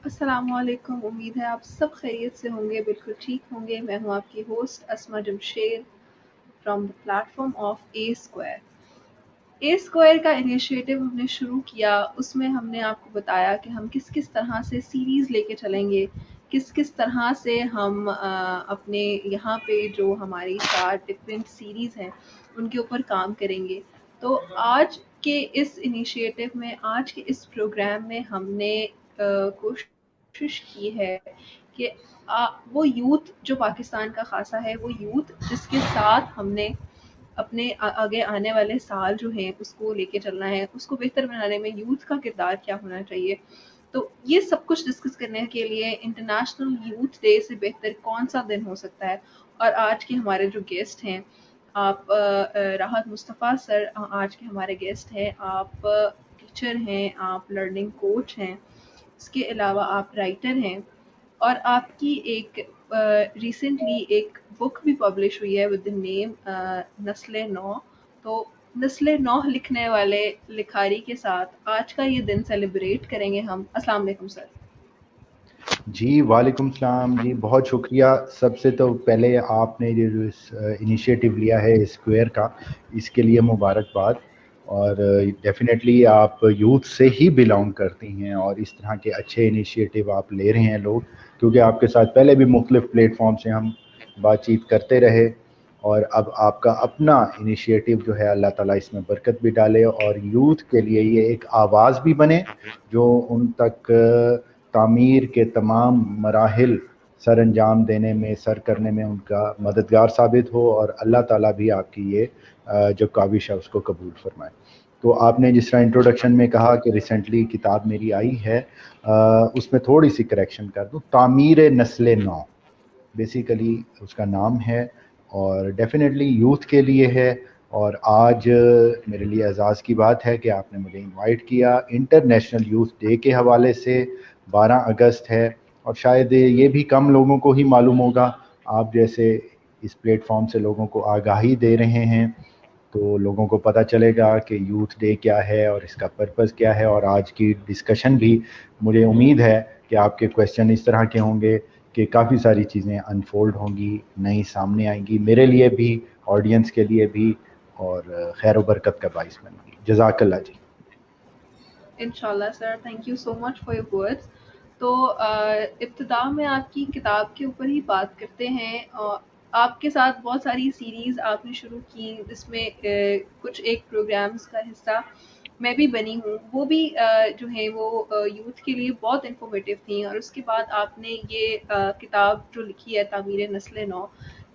السلام علیکم، امید ہے آپ سب خیریت سے ہوں گے، بالکل ٹھیک ہوں گے۔ میں ہوں آپ کی host Asma Jamshed from the plate form of a square. A square کا انیشیٹو ہم نے شروع کیا، اس میں ہم نے آپ کو بتایا کہ ہم کس کس طرح سے سیریز لے کے چلیں گے، کس کس طرح سے ہم اپنے یہاں پہ جو ہماری 4 ڈفرینٹ سیریز ہیں ان کے اوپر کام کریں گے۔ تو آج کے اس انیشیٹو میں، آج کے اس پروگرام میں ہم نے کوشش کی ہے کہ وہ یوتھ جو پاکستان کا خاصا ہے، وہ یوتھ جس کے ساتھ ہم نے اپنے آگے آنے والے سال جو ہیں اس کو لے کے چلنا ہے، اس کو بہتر بنانے میں یوتھ کا کردار کیا ہونا چاہیے۔ تو یہ سب کچھ ڈسکس کرنے کے لیے انٹرنیشنل یوتھ ڈے سے بہتر کون سا دن ہو سکتا ہے، اور آج کے ہمارے جو گیسٹ ہیں، آپ راحت مصطفیٰ سر آج کے ہمارے گیسٹ ہیں۔ آپ ٹیچر ہیں، آپ لرننگ کوچ ہیں، اس کے علاوہ آپ رائٹر ہیں، اور آپ کی ایک ریسنٹلی ایک بک بھی پبلش ہوئی ہے ود دا نیم نسل نو۔ تو نسل نو لکھنے والے لکھاری کے ساتھ آج کا یہ دن سیلیبریٹ کریں گے ہم۔ السلام علیکم سر۔ جی وعلیکم السلام جی، بہت شکریہ۔ سب سے تو پہلے آپ نے جو انیشیٹو لیا ہے اسکوائر کا، اس کے لیے مبارکباد۔ اور ڈیفینیٹلی آپ یوتھ سے ہی بلانگ کرتی ہیں اور اس طرح کے اچھے انیشیٹو آپ لے رہے ہیں لوگ، کیونکہ آپ کے ساتھ پہلے بھی مختلف پلیٹ فارم سے ہم بات چیت کرتے رہے، اور اب آپ کا اپنا انیشیٹو جو ہے اللہ تعالیٰ اس میں برکت بھی ڈالے اور یوتھ کے لیے یہ ایک آواز بھی بنے جو ان تک تعمیر کے تمام مراحل سر انجام دینے میں، سر کرنے میں ان کا مددگار ثابت ہو، اور اللہ تعالیٰ بھی آپ کی یہ جو کاوش ہے اس کو قبول فرمائے۔ تو آپ نے جس طرح انٹروڈکشن میں کہا کہ ریسنٹلی کتاب میری آئی ہے، اس میں تھوڑی سی کریکشن کر دوں، تعمیر نسل نو بیسیکلی اس کا نام ہے، اور ڈیفینیٹلی یوتھ کے لیے ہے۔ اور آج میرے لیے اعزاز کی بات ہے کہ آپ نے مجھے انوائٹ کیا انٹرنیشنل یوتھ ڈے کے حوالے سے۔ 12 اگست ہے، اور شاید یہ بھی کم لوگوں کو ہی معلوم ہوگا، آپ جیسے اس پلیٹ فارم سے لوگوں کو آگاہی دے رہے ہیں تو لوگوں کو پتہ چلے گا کہ یوتھ ڈے کیا ہے اور اس کا پرپس کیا ہے۔ اور آج کی ڈسکشن بھی مجھے امید ہے کہ آپ کے کویسچن اس طرح کے ہوں گے کہ کافی ساری چیزیں انفولڈ ہوں گی، نئی سامنے آئیں گی، میرے لیے بھی، آڈینس کے لیے بھی، اور خیر و برکت کا باعث بنے گی۔ جزاک اللہ جی۔ انشاءاللہ sir, thank you so much for your words. تو ابتدا میں آپ کی کتاب کے اوپر ہی بات کرتے ہیں۔ آپ کے ساتھ بہت ساری سیریز آپ نے شروع کی، جس میں کچھ ایک پروگرامز کا حصہ میں بھی بنی ہوں، وہ بھی جو ہیں وہ یوتھ کے لیے بہت انفارمیٹیو تھیں۔ اور اس کے بعد آپ نے یہ کتاب جو لکھی ہے تعمیر نسل نو،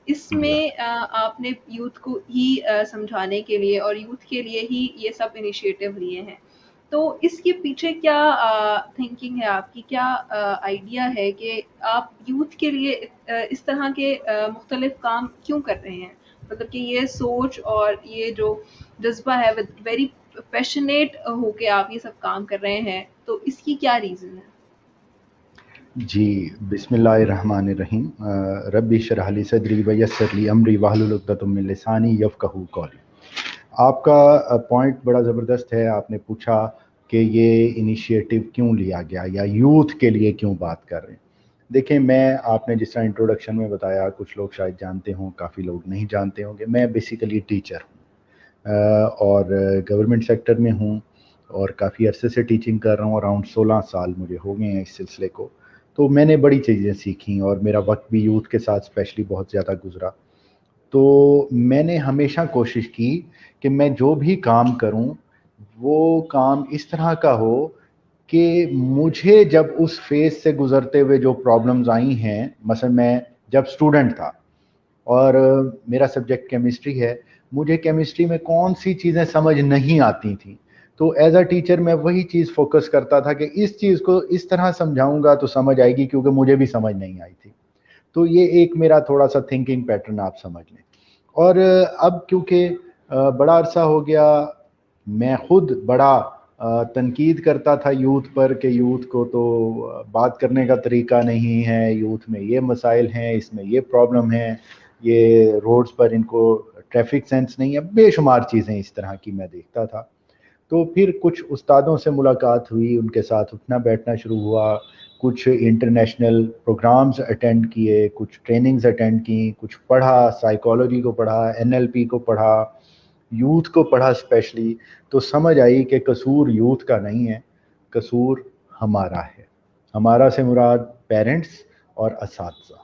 اس میں آپ نے یوتھ کو ہی سمجھانے کے لیے اور یوتھ کے لیے ہی یہ سب انیشیٹو لیے ہیں۔ تو اس کے پیچھے کیا تھنکنگ ہے آپ کی، کیا آئیڈیا ہے کہ آپ یوتھ کے لیے اس طرح کے مختلف کام کیوں کر رہے ہیں؟ مطلب کہ یہ سوچ اور یہ جو جذبہ ہے ویری پیشنیٹ ہو کے آپ یہ سب کام کر رہے ہیں، تو اس کی کیا ریزن ہے؟ جی بسم اللہ الرحمن الرحیم۔ ربی اشرح لی صدری ویسر لی امری واحلل عقدۃ من لسانی یفقہوا قولی۔ آپ کا پوائنٹ بڑا زبردست ہے۔ آپ نے پوچھا کہ یہ انیشیٹو کیوں لیا گیا یا یوتھ کے لیے کیوں بات کر رہے ہیں۔ دیکھیں، آپ نے جس طرح انٹروڈکشن میں بتایا، کچھ لوگ شاید جانتے ہوں، کافی لوگ نہیں جانتے ہوں گے، میں بیسیکلی ٹیچر ہوں اور گورنمنٹ سیکٹر میں ہوں، اور کافی عرصے سے ٹیچنگ کر رہا ہوں، اراؤنڈ 16 سال مجھے ہو گئے ہیں اس سلسلے کو۔ تو میں نے بڑی چیزیں سیکھیں، اور میرا وقت بھی یوتھ کے ساتھ اسپیشلی بہت زیادہ گزرا۔ تو میں نے ہمیشہ کوشش کی کہ میں جو بھی کام کروں وہ کام اس طرح کا ہو کہ مجھے جب اس فیز سے گزرتے ہوئے جو پرابلمز آئی ہیں، مثلا میں جب اسٹوڈنٹ تھا اور میرا سبجیکٹ کیمسٹری ہے، مجھے کیمسٹری میں کون سی چیزیں سمجھ نہیں آتی تھیں، تو ایز اے ٹیچر میں وہی چیز فوکس کرتا تھا کہ اس چیز کو اس طرح سمجھاؤں گا تو سمجھ آئے گی، کیونکہ مجھے بھی سمجھ نہیں آئی تھی۔ تو یہ ایک میرا تھوڑا سا تھنکنگ پیٹرن آپ سمجھ لیں۔ اور اب کیونکہ بڑا عرصہ ہو گیا، میں خود بڑا تنقید کرتا تھا یوتھ پر کہ یوتھ کو تو بات کرنے کا طریقہ نہیں ہے، یوتھ میں یہ مسائل ہیں، اس میں یہ پرابلم ہے، یہ روڈز پر ان کو ٹریفک سینس نہیں ہے، بے شمار چیزیں اس طرح کی میں دیکھتا تھا۔ تو پھر کچھ استادوں سے ملاقات ہوئی، ان کے ساتھ اٹھنا بیٹھنا شروع ہوا، کچھ انٹرنیشنل پروگرامز اٹینڈ کیے، کچھ ٹریننگز اٹینڈ کی، کچھ پڑھا، سائیکالوجی کو پڑھا، NLP کو پڑھا، یوتھ کو پڑھا اسپیشلی، تو سمجھ آئی کہ قصور یوتھ کا نہیں ہے، قصور ہمارا ہے۔ ہمارا سے مراد پیرنٹس اور اساتذہ،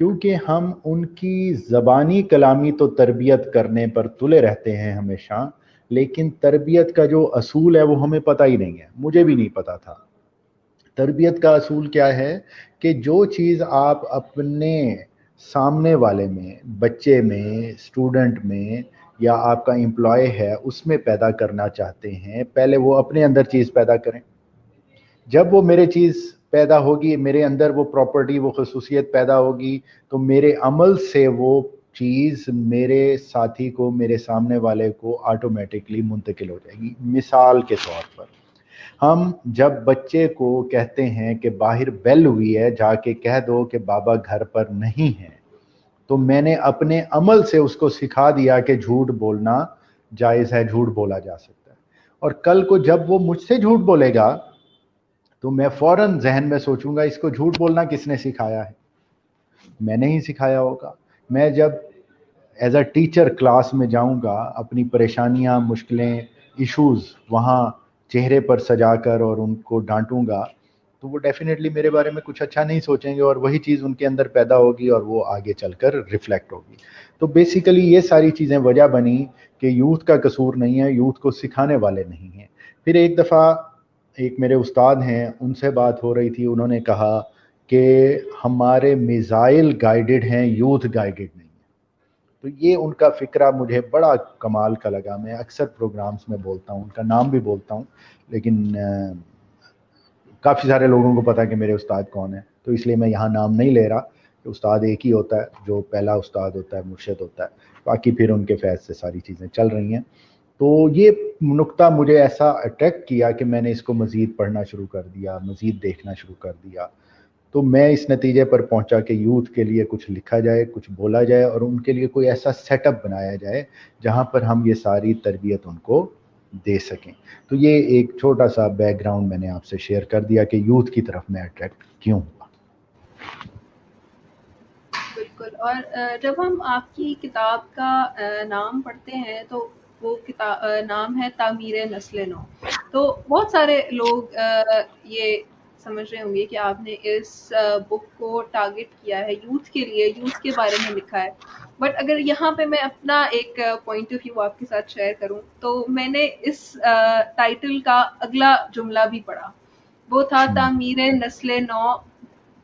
کیونکہ ہم ان کی زبانی کلامی تو تربیت کرنے پر تلے رہتے ہیں ہمیشہ، لیکن تربیت کا جو اصول ہے وہ ہمیں پتہ ہی نہیں ہے، مجھے بھی نہیں پتہ تھا۔ تربیت کا اصول کیا ہے کہ جو چیز آپ اپنے سامنے والے میں، بچے میں، اسٹوڈنٹ میں، یا آپ کا امپلائی ہے اس میں پیدا کرنا چاہتے ہیں، پہلے وہ اپنے اندر چیز پیدا کریں۔ جب وہ میرے چیز پیدا ہوگی، میرے اندر وہ پراپرٹی، وہ خصوصیت پیدا ہوگی، تو میرے عمل سے وہ چیز میرے ساتھی کو، میرے سامنے والے کو آٹومیٹکلی منتقل ہو جائے گی۔ مثال کے طور پر، ہم جب بچے کو کہتے ہیں کہ باہر بیل ہوئی ہے، جا کے کہہ دو کہ بابا گھر پر نہیں ہے، تو میں نے اپنے عمل سے اس کو سکھا دیا کہ جھوٹ بولنا جائز ہے، جھوٹ بولا جا سکتا ہے۔ اور کل کو جب وہ مجھ سے جھوٹ بولے گا تو میں فوراً ذہن میں سوچوں گا اس کو جھوٹ بولنا کس نے سکھایا ہے؟ میں نے ہی سکھایا ہوگا۔ میں جب ایز اے ٹیچر کلاس میں جاؤں گا، اپنی پریشانیاں، مشکلیں، ایشوز وہاں چہرے پر سجا کر اور ان کو ڈانٹوں گا، تو وہ ڈیفینیٹلی میرے بارے میں کچھ اچھا نہیں سوچیں گے، اور وہی چیز ان کے اندر پیدا ہوگی اور وہ آگے چل کر ریفلیکٹ ہوگی۔ تو بیسیکلی یہ ساری چیزیں وجہ بنی کہ یوتھ کا قصور نہیں ہے، یوتھ کو سکھانے والے نہیں ہیں۔ پھر ایک دفعہ ایک میرے استاد ہیں، ان سے بات ہو رہی تھی، انہوں نے کہا کہ ہمارے میزائل گائیڈڈ ہیں، یوتھ گائیڈڈ نہیں ہے۔ تو یہ ان کا فکرہ مجھے بڑا کمال کا لگا۔ میں اکثر پروگرامز میں بولتا ہوں، ان کا نام بھی بولتا ہوں، لیکن کافی سارے لوگوں کو پتا کہ میرے استاد کون ہیں، تو اس لیے میں یہاں نام نہیں لے رہا کہ استاد ایک ہی ہوتا ہے، جو پہلا استاد ہوتا ہے مرشد ہوتا ہے، باقی پھر ان کے فیض سے ساری چیزیں چل رہی ہیں۔ تو یہ نقطہ مجھے ایسا اٹریکٹ کیا کہ میں نے اس کو مزید پڑھنا شروع کر دیا، مزید دیکھنا شروع کر دیا۔ تو میں اس نتیجے پر پہنچا کہ یوتھ کے لیے کچھ لکھا جائے، کچھ بولا جائے، اور ان کے لیے کوئی ایسا سیٹ اپ بنایا جائے جہاں پر ہم یہ ساری تربیت ان کو دے سکیں۔ تو یہ ایک چھوٹا سا بیک گراؤنڈ میں نے آپ سے شیئر کر دیا کہ یوتھ کی طرف میں اٹریکٹ کیوں ہوا۔ بالکل۔ اور جب ہم آپ کی کتاب کا نام پڑھتے ہیں تو وہ کتاب نام ہے تعمیر نسل نو، تو بہت سارے لوگ یہ سمجھ رہے ہوں گے کہ آپ نے اس بک کو ٹارگٹ کیا ہے یوتھ کے لیے، یوتھ کے بارے میں لکھا ہے۔ بٹ اگر یہاں پہ میں اپنا ایک پوائنٹ آف ویو آپ کے ساتھ شیئر کروں، تو میں نے اس ٹائٹل کا اگلا جملہ بھی پڑھا، وہ تھا تعمیر نسل نو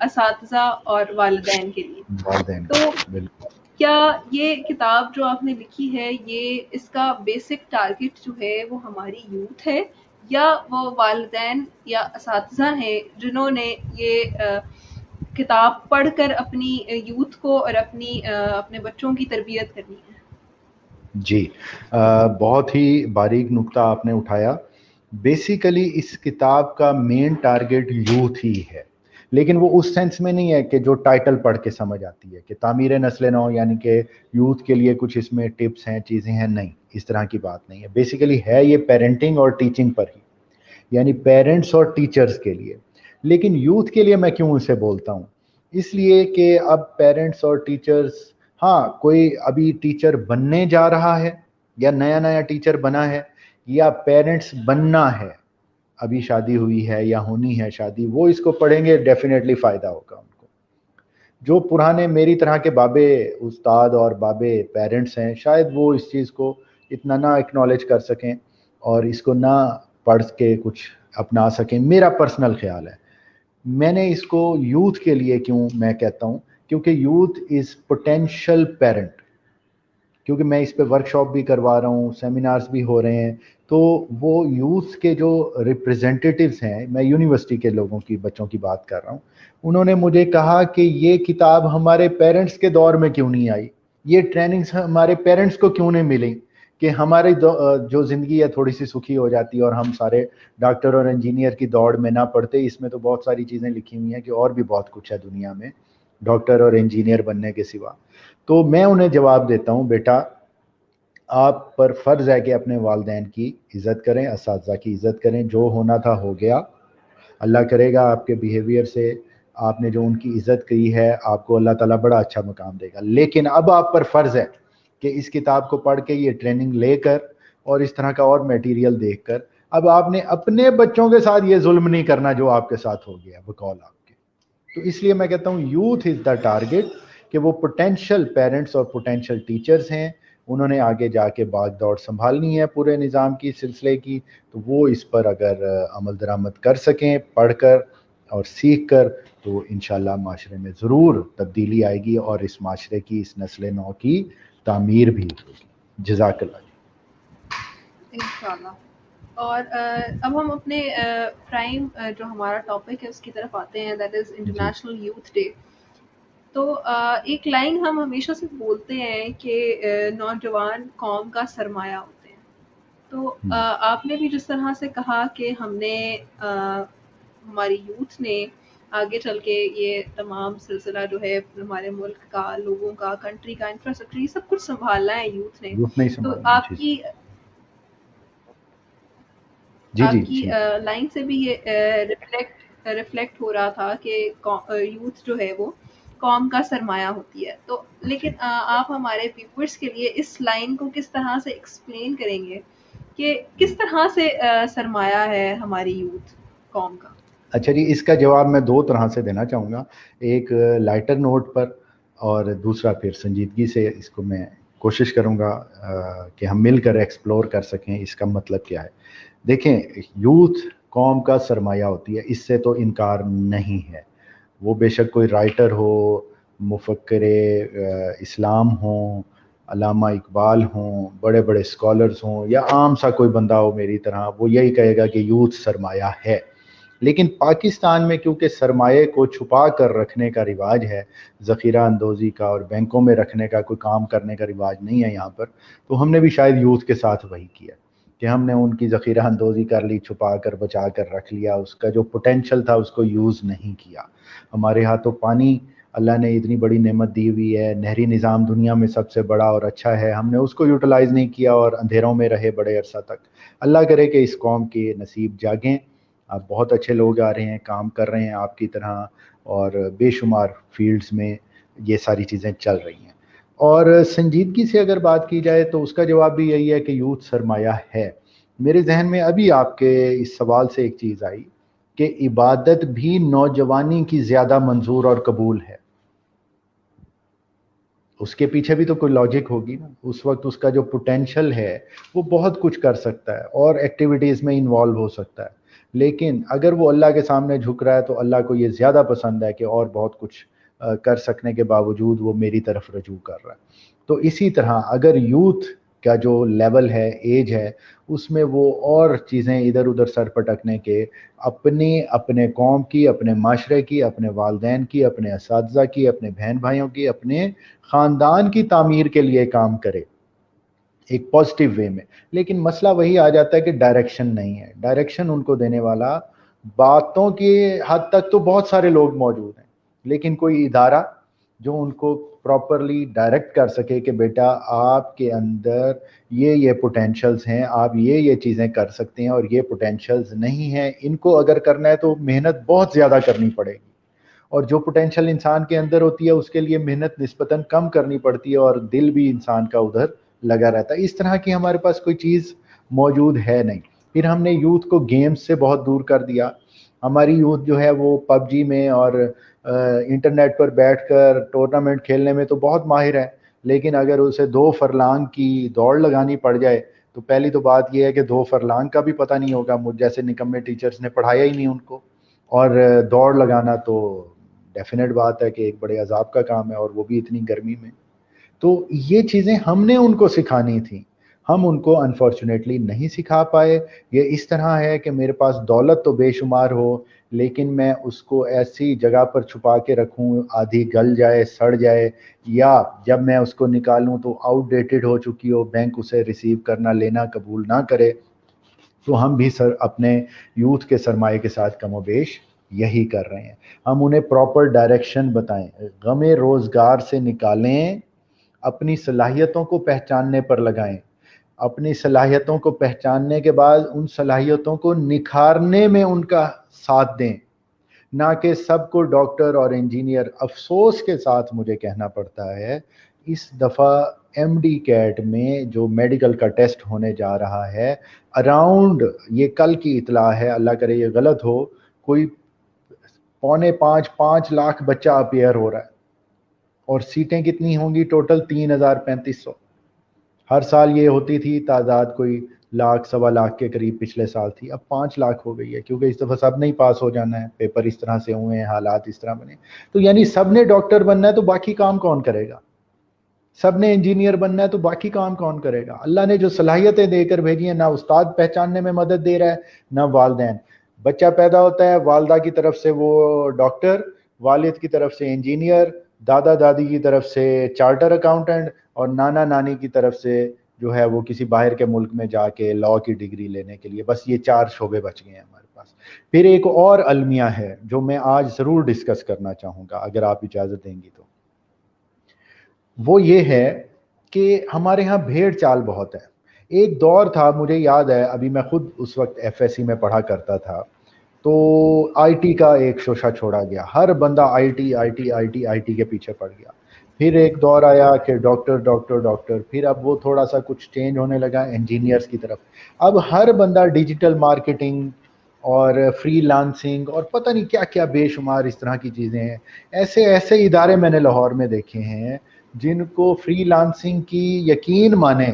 اساتذہ اور والدین کے لیے۔ والدین تو بالکل۔ کیا یہ کتاب جو آپ نے لکھی ہے، یہ اس کا بیسک ٹارگٹ جو ہے وہ ہماری یوتھ ہے، یا وہ والدین یا اساتذہ ہیں جنہوں نے یہ کتاب پڑھ کر اپنی یوتھ کو اور اپنے بچوں کی تربیت کرنی ہے؟ جی، بہت ہی باریک نقطہ آپ نے اٹھایا۔ بیسیکلی اس کتاب کا مین ٹارگٹ یوتھ ہی ہے، لیکن وہ اس سینس میں نہیں ہے کہ جو ٹائٹل پڑھ کے سمجھ آتی ہے کہ تعمیر نسل نو یعنی کہ یوتھ کے لیے کچھ اس میں ٹپس ہیں، چیزیں ہیں، نہیں، اس طرح کی بات نہیں ہے۔ بیسیکلی ہے یہ پیرنٹنگ اور ٹیچنگ پر ہی، یعنی پیرنٹس اور ٹیچرز کے لیے۔ لیکن یوتھ کے لیے میں کیوں اسے بولتا ہوں؟ اس لیے کہ اب پیرنٹس اور ٹیچرز، ہاں کوئی ابھی ٹیچر بننے جا رہا ہے یا نیا نیا ٹیچر بنا ہے، یا پیرنٹس بننا ہے، ابھی شادی ہوئی ہے یا ہونی ہے شادی، وہ اس کو پڑھیں گے، ڈیفینیٹلی فائدہ ہوگا ان کو۔ جو پرانے میری طرح کے بابے استاد اور بابے پیرنٹس ہیں، شاید وہ اس چیز کو اتنا نہ اکنالج کر سکیں اور اس کو نہ پڑھ کے کچھ اپنا سکیں، میرا پرسنل خیال ہے۔ میں نے اس کو یوتھ کے لیے کیوں میں کہتا ہوں، کیونکہ یوتھ از پوٹینشیل پیرنٹ، کیونکہ میں اس پہ ورکشاپ بھی کروا رہا ہوں، سیمینارز بھی ہو رہے ہیں، تو وہ یوتھ کے جو ریپریزنٹیٹیوز ہیں، میں یونیورسٹی کے لوگوں کی، بچوں کی بات کر رہا ہوں، انہوں نے مجھے کہا کہ یہ کتاب ہمارے پیرنٹس کے دور میں کیوں نہیں آئی، یہ ٹریننگز ہمارے پیرنٹس کو کیوں نہیں ملی کہ ہماری جو زندگی ہے تھوڑی سی سکھی ہو جاتی اور ہم سارے ڈاکٹر اور انجینئر کی دوڑ میں نہ پڑتے۔ اس میں تو بہت ساری چیزیں لکھی ہوئی ہیں کہ اور بھی بہت کچھ ہے دنیا میں ڈاکٹر اور انجینئر بننے کے سوا۔ تو میں انہیں جواب دیتا ہوں، بیٹا آپ پر فرض ہے کہ اپنے والدین کی عزت کریں، اساتذہ کی عزت کریں، جو ہونا تھا ہو گیا، اللہ کرے گا آپ کے بیہیویئر سے آپ نے جو ان کی عزت کی ہے آپ کو اللہ تعالیٰ بڑا اچھا مقام دے گا. لیکن اب آپ پر فرض ہے کہ اس کتاب کو پڑھ کے یہ ٹریننگ لے کر اور اس طرح کا اور میٹیریل دیکھ کر اب آپ نے اپنے بچوں کے ساتھ یہ ظلم نہیں کرنا جو آپ کے ساتھ ہو گیا بقول آپ کے. تو اس لیے میں کہتا ہوں یوتھ از دا ٹارگٹ کہ وہ پوٹینشیل پیرنٹس اور پوٹینشیل ٹیچرز ہیں, انہوں نے آگے جا کے باغ دوڑ سنبھالنی ہے پورے نظام کی سلسلے کی, تو وہ اس پر اگر عمل درآمد کر سکیں پڑھ کر اور سیکھ کر تو انشاءاللہ معاشرے میں ضرور تبدیلی آئے گی اور اس معاشرے کی اس نسل نو کی تعمیر بھی ہوگی. جزاک اللہ. انشاءاللہ. اور اب ہم اپنے پرائم جو ہمارا ٹاپک ہے اس کی طرف آتے ہیں, that is international youth day. تو ایک لائن ہم ہمیشہ سے بولتے ہیں کہ نوجوان قوم کا سرمایہ ہوتے ہیں. تو آپ نے بھی جس طرح سے کہا کہ ہم نے ہماری یوتھ نے آگے چل کے یہ تمام سلسلہ جو ہے ہمارے ملک کا, لوگوں کا, کنٹری کا, انفراسٹرکچر, یہ سب کچھ سنبھالنا ہے یوتھ نے. یوتھ نہیں تو سنبھالنا. آپ کی جی لائن سے بھی یہ ریفلیکٹ ہو رہا تھا کہ یوتھ جو ہے وہ قوم کا سرمایہ ہوتی ہے. تو لیکن آپ ہمارے ویورز کے لیے اس لائن کو کس طرح سے ایکسپلین کریں گے کہ کس طرح سے سرمایہ ہے ہماری یوتھ قوم کا؟ اچھا جی, اس کا جواب میں دو طرح سے دینا چاہوں گا, ایک لائٹر نوٹ پر اور دوسرا پھر سنجیدگی سے اس کو میں کوشش کروں گا کہ ہم مل کر ایکسپلور کر سکیں اس کا مطلب کیا ہے. دیکھیں, یوتھ قوم کا سرمایہ ہوتی ہے, اس سے تو انکار نہیں ہے. وہ بے شک کوئی رائٹر ہو, مفکر اسلام ہوں, علامہ اقبال ہوں, بڑے بڑے اسکالرز ہوں, یا عام سا کوئی بندہ ہو میری طرح, وہ یہی کہے گا کہ یوتھ سرمایہ ہے. لیکن پاکستان میں کیونکہ سرمایے کو چھپا کر رکھنے کا رواج ہے, ذخیرہ اندوزی کا اور بینکوں میں رکھنے کا کوئی کام کرنے کا رواج نہیں ہے یہاں پر, تو ہم نے بھی شاید یوتھ کے ساتھ وہی کیا کہ ہم نے ان کی ذخیرہ اندوزی کر لی, چھپا کر بچا کر رکھ لیا, اس کا جو پوٹینشیل تھا اس کو یوز نہیں کیا. ہمارے ہاں تو پانی اللہ نے اتنی بڑی نعمت دی ہوئی ہے, نہری نظام دنیا میں سب سے بڑا اور اچھا ہے, ہم نے اس کو یوٹیلائز نہیں کیا اور اندھیروں میں رہے بڑے عرصہ تک. اللہ کرے کہ اس قوم کے نصیب جاگیں. آپ بہت اچھے لوگ آ رہے ہیں, کام کر رہے ہیں آپ کی طرح, اور بے شمار فیلڈز میں یہ ساری چیزیں چل رہی ہیں. اور سنجیدگی سے اگر بات کی جائے تو اس کا جواب بھی یہی ہے کہ یوتھ سرمایہ ہے. میرے ذہن میں ابھی آپ کے اس سوال سے ایک چیز آئی کہ عبادت بھی نوجوانی کی زیادہ منظور اور قبول ہے. اس کے پیچھے بھی تو کوئی لاجک ہوگی نا. اس وقت اس کا جو پوٹینشیل ہے وہ بہت کچھ کر سکتا ہے اور ایکٹیویٹیز میں انوالو ہو سکتا ہے, لیکن اگر وہ اللہ کے سامنے جھک رہا ہے تو اللہ کو یہ زیادہ پسند ہے کہ اور بہت کچھ کر سکنے کے باوجود وہ میری طرف رجوع کر رہا ہے. تو اسی طرح اگر یوتھ کا جو لیول ہے, ایج ہے, اس میں وہ اور چیزیں ادھر ادھر سر پٹکنے کے اپنے قوم کی, اپنے معاشرے کی, اپنے والدین کی, اپنے اساتذہ کی, اپنے بہن بھائیوں کی, اپنے خاندان کی تعمیر کے لیے کام کرے ایک پازیٹیو وے میں. لیکن مسئلہ وہی آ جاتا ہے کہ ڈائریکشن نہیں ہے. ڈائریکشن ان کو دینے والا باتوں کی حد تک تو بہت سارے لوگ موجود ہیں, لیکن کوئی ادارہ جو ان کو پراپرلی ڈائریکٹ کر سکے کہ بیٹا آپ کے اندر یہ پوٹینشیلز ہیں, آپ یہ چیزیں کر سکتے ہیں, اور یہ پوٹینشیلز نہیں ہیں, ان کو اگر کرنا ہے تو محنت بہت زیادہ کرنی پڑے گی. اور جو پوٹینشیل انسان کے اندر ہوتی ہے اس کے لیے محنت نسبتاً کم کرنی پڑتی ہے, اور دل بھی انسان کا ادھر لگا رہتا ہے. اس طرح کی ہمارے پاس کوئی چیز موجود ہے نہیں. پھر ہم نے یوتھ کو گیمز سے بہت دور کر دیا. ہماری یوتھ جو ہے وہ پب جی میں اور انٹرنیٹ پر بیٹھ کر ٹورنامنٹ کھیلنے میں تو بہت ماہر ہے, لیکن اگر اسے 2 فرلانگ کی دوڑ لگانی پڑ جائے تو پہلی تو بات یہ ہے کہ 2 فرلانگ کا بھی پتہ نہیں ہوگا, مجھ جیسے نکمے ٹیچرز نے پڑھایا ہی نہیں ان کو. اور دوڑ لگانا تو ڈیفینیٹ بات ہے کہ ایک بڑے عذاب کا کام ہے, اور وہ بھی اتنی گرمی میں. تو یہ چیزیں ہم نے ان کو سکھانی تھیں, ہم ان کو انفارچونیٹلی نہیں سکھا پائے. یہ اس طرح ہے کہ میرے پاس دولت تو بے شمار ہو, لیکن میں اس کو ایسی جگہ پر چھپا کے رکھوں آدھی گل جائے, سڑ جائے, یا جب میں اس کو نکالوں تو آؤٹ ڈیٹڈ ہو چکی ہو, بینک اسے ریسیو کرنا لینا قبول نہ کرے. تو ہم بھی اپنے یوتھ کے سرمایے کے ساتھ کم و بیش یہی کر رہے ہیں. ہم انہیں پراپر ڈائریکشن بتائیں, غم روزگار سے نکالیں, اپنی صلاحیتوں کو پہچاننے پر لگائیں, اپنی صلاحیتوں کو پہچاننے کے بعد ان صلاحیتوں کو نکھارنے میں ان کا ساتھ دیں، نہ کہ سب کو ڈاکٹر اور انجینئر۔ افسوس کے ساتھ مجھے کہنا پڑتا ہے اس دفعہ ایم ڈی کیٹ میں جو میڈیکل کا ٹیسٹ ہونے جا رہا ہے، اراؤنڈ، یہ کل کی اطلاع ہے، اللہ کرے یہ غلط ہو، کوئی 4.5 لاکھ بچہ اپیئر ہو رہا ہے، اور سیٹیں کتنی ہوں گی ٹوٹل؟ 3,3500۔ ہر سال یہ ہوتی تھی تعداد کوئی 1,00,000 سوا لاکھ کے قریب پچھلے سال تھی، اب 5 لاکھ ہو گئی ہے، کیونکہ اس دفعہ سب نے ہی پاس ہو جانا ہے، پیپر اس طرح سے ہوئے ہیں، حالات اس طرح بنے، تو یعنی سب نے ڈاکٹر بننا ہے تو باقی کام کون کرے گا؟ سب نے انجینئر بننا ہے تو باقی کام کون کرے گا؟ اللہ نے جو صلاحیتیں دے کر بھیجی ہیں، نہ استاد پہچاننے میں مدد دے رہا ہے، نہ والدین۔ بچہ پیدا ہوتا ہے، والدہ کی طرف سے وہ ڈاکٹر، والد کی طرف سے انجینئر، دادا دادی کی طرف سے چارٹر اکاؤنٹنٹ، اور نانا نانی کی طرف سے جو ہے وہ کسی باہر کے ملک میں جا کے لاء کی ڈگری لینے کے لیے۔ بس یہ 4 شعبے بچ گئے ہیں ہمارے پاس۔ پھر ایک اور المیہ ہے جو میں آج ضرور ڈسکس کرنا چاہوں گا اگر آپ اجازت دیں گی تو، وہ یہ ہے کہ ہمارے ہاں بھیڑ چال بہت ہے۔ ایک دور تھا، مجھے یاد ہے، ابھی میں خود اس وقت ایف ایس سی میں پڑھا کرتا تھا، تو آئی ٹی کا ایک شوشہ چھوڑا گیا، ہر بندہ I T I T I T I T کے پیچھے پڑ گیا۔ پھر ایک دور آیا کہ ڈاکٹر ڈاکٹر ڈاکٹر، پھر اب وہ تھوڑا سا کچھ چینج ہونے لگا انجینئرس کی طرف۔ اب ہر بندہ ڈیجیٹل مارکیٹنگ اور فری لانسنگ اور پتہ نہیں کیا کیا بے شمار اس طرح کی چیزیں ہیں۔ ایسے ایسے ادارے میں نے لاہور میں دیکھے ہیں جن کو فری لانسنگ کی، یقین مانیں،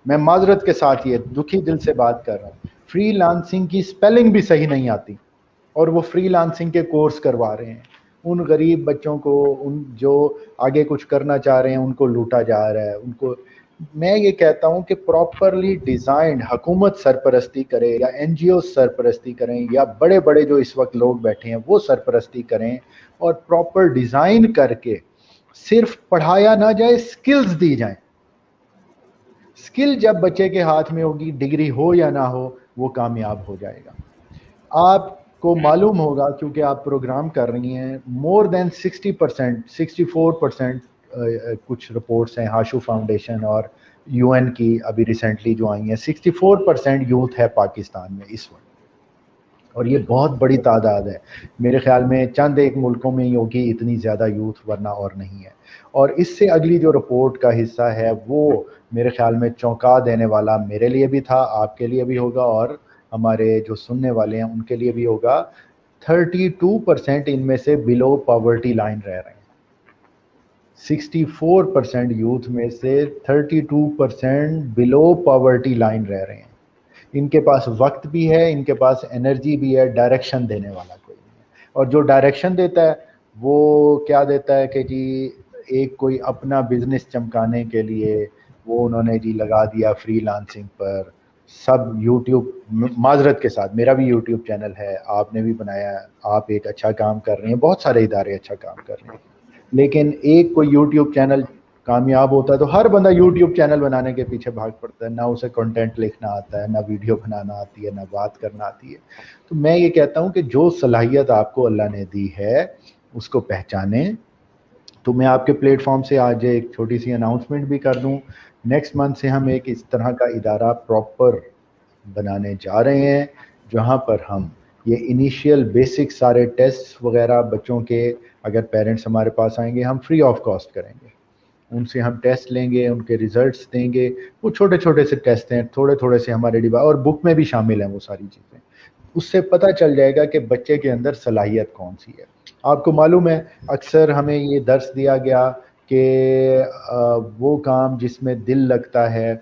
میں معذرت کے ساتھ یہ دکھی دل سے بات کر رہا ہوں، فری لانسنگ کی سپیلنگ بھی صحیح نہیں آتی، اور وہ فری لانسنگ کے کورس کروا رہے ہیں۔ ان غریب بچوں کو، ان جو آگے کچھ کرنا چاہ رہے ہیں، ان کو لوٹا جا رہا ہے۔ ان کو میں یہ کہتا ہوں کہ پراپرلی ڈیزائنڈ حکومت سرپرستی کرے، یا این جی او سرپرستی کریں، یا بڑے بڑے جو اس وقت لوگ بیٹھے ہیں وہ سرپرستی کریں، اور پراپر ڈیزائن کر کے صرف پڑھایا نہ جائے، سکلز دی جائیں۔ سکل جب بچے کے ہاتھ میں ہوگی، ڈگری ہو یا نہ ہو، وہ کامیاب ہو جائے گا۔ آپ کو معلوم ہوگا کیونکہ آپ پروگرام کر رہی ہیں، مور دین 60%، 64% کچھ رپورٹس ہیں ہاشو فاؤنڈیشن اور یو این کی ابھی ریسنٹلی جو آئی ہیں، 64% یوتھ ہے پاکستان میں اس وقت، اور یہ بہت بڑی تعداد ہے۔ میرے خیال میں چند ایک ملکوں میں ہی ہوگی اتنی زیادہ یوتھ، ورنہ اور نہیں ہے۔ اور اس سے اگلی جو رپورٹ کا حصہ ہے وہ میرے خیال میں چونکا دینے والا میرے لیے بھی تھا، آپ کے لیے بھی ہوگا، اور ہمارے جو سننے والے ہیں ان کے لیے بھی ہوگا۔ 32% ان میں سے بلو پاورٹی لائن رہ رہے ہیں۔ 64% یوتھ میں سے 32% بلو پاورٹی لائن رہ رہے ہیں۔ ان کے پاس وقت بھی ہے، ان کے پاس انرجی بھی ہے، ڈائریکشن دینے والا کوئی نہیں ہے۔ اور جو ڈائریکشن دیتا ہے وہ کیا دیتا ہے کہ جی ایک کوئی اپنا بزنس چمکانے کے لیے وہ انہوں نے جی لگا دیا فری لانسنگ پر، سب یوٹیوب، معذرت کے ساتھ میرا بھی یوٹیوب چینل ہے، آپ نے بھی بنایا ہے، آپ ایک اچھا کام کر رہے ہیں، بہت سارے ادارے اچھا کام کر رہے ہیں، لیکن ایک کوئی یوٹیوب چینل کامیاب ہوتا ہے تو ہر بندہ یوٹیوب چینل بنانے کے پیچھے بھاگ پڑتا ہے، نہ اسے کنٹینٹ لکھنا آتا ہے، نہ ویڈیو بنانا آتی ہے، نہ بات کرنا آتی ہے۔ تو میں یہ کہتا ہوں کہ جو صلاحیت آپ کو اللہ نے دی ہے اس کو پہچانیں۔ تو میں آپ کے پلیٹ فارم سے آج ایک چھوٹی سی اناؤنسمنٹ بھی کر دوں، نیکسٹ منتھ سے ہم ایک اس طرح کا ادارہ پراپر بنانے جا رہے ہیں جہاں پر ہم یہ انیشیل بیسک سارے ٹیسٹ وغیرہ بچوں کے، اگر پیرنٹس ہمارے پاس آئیں گے ہم فری آف کاسٹ کریں گے، ان سے ہم ٹیسٹ لیں گے، ان کے ریزلٹس دیں گے۔ وہ چھوٹے چھوٹے سے ٹیسٹ ہیں، تھوڑے تھوڑے سے ہمارے ڈبا، اور بک میں بھی شامل ہیں وہ ساری چیزیں۔ اس سے پتہ چل جائے گا کہ بچے کے اندر صلاحیت کون سی ہے۔ آپ کو معلوم ہے اکثر ہمیں یہ درس دیا گیا کہ وہ کام جس میں دل لگتا ہے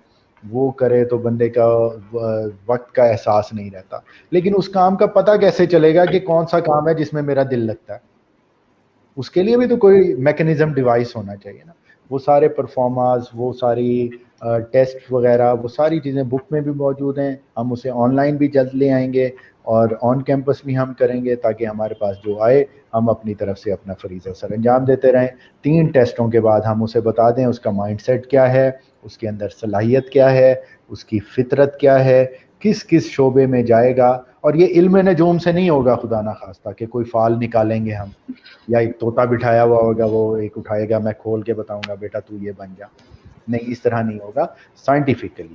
وہ کرے تو بندے کا وقت کا احساس نہیں رہتا، لیکن اس کام کا پتہ کیسے چلے گا کہ کون سا کام ہے جس میں میرا دل لگتا ہے؟ اس کے لیے بھی تو کوئی میکنزم ڈیوائس ہونا چاہیے نا۔ وہ سارے پرفارماز، وہ ساری ٹیسٹ وغیرہ، وہ ساری چیزیں بک میں بھی موجود ہیں، ہم اسے آن لائن بھی جلد لے آئیں گے اور آن کیمپس بھی ہم کریں گے، تاکہ ہمارے پاس جو آئے ہم اپنی طرف سے اپنا فریضہ سر انجام دیتے رہیں۔ 3 ٹیسٹوں کے بعد ہم اسے بتا دیں اس کا مائنڈ سیٹ کیا ہے، اس کے اندر صلاحیت کیا ہے، اس کی فطرت کیا ہے، کس کس شعبے میں جائے گا۔ اور یہ علم نجوم سے نہیں ہوگا خدا نہ خواستہ کہ کوئی فال نکالیں گے ہم، یا ایک طوطا بٹھایا ہوا ہوگا وہ ایک اٹھائے گا، میں کھول کے بتاؤں گا بیٹا تو یہ بن جا، نہیں، اس طرح نہیں ہوگا۔ سائنٹیفکلی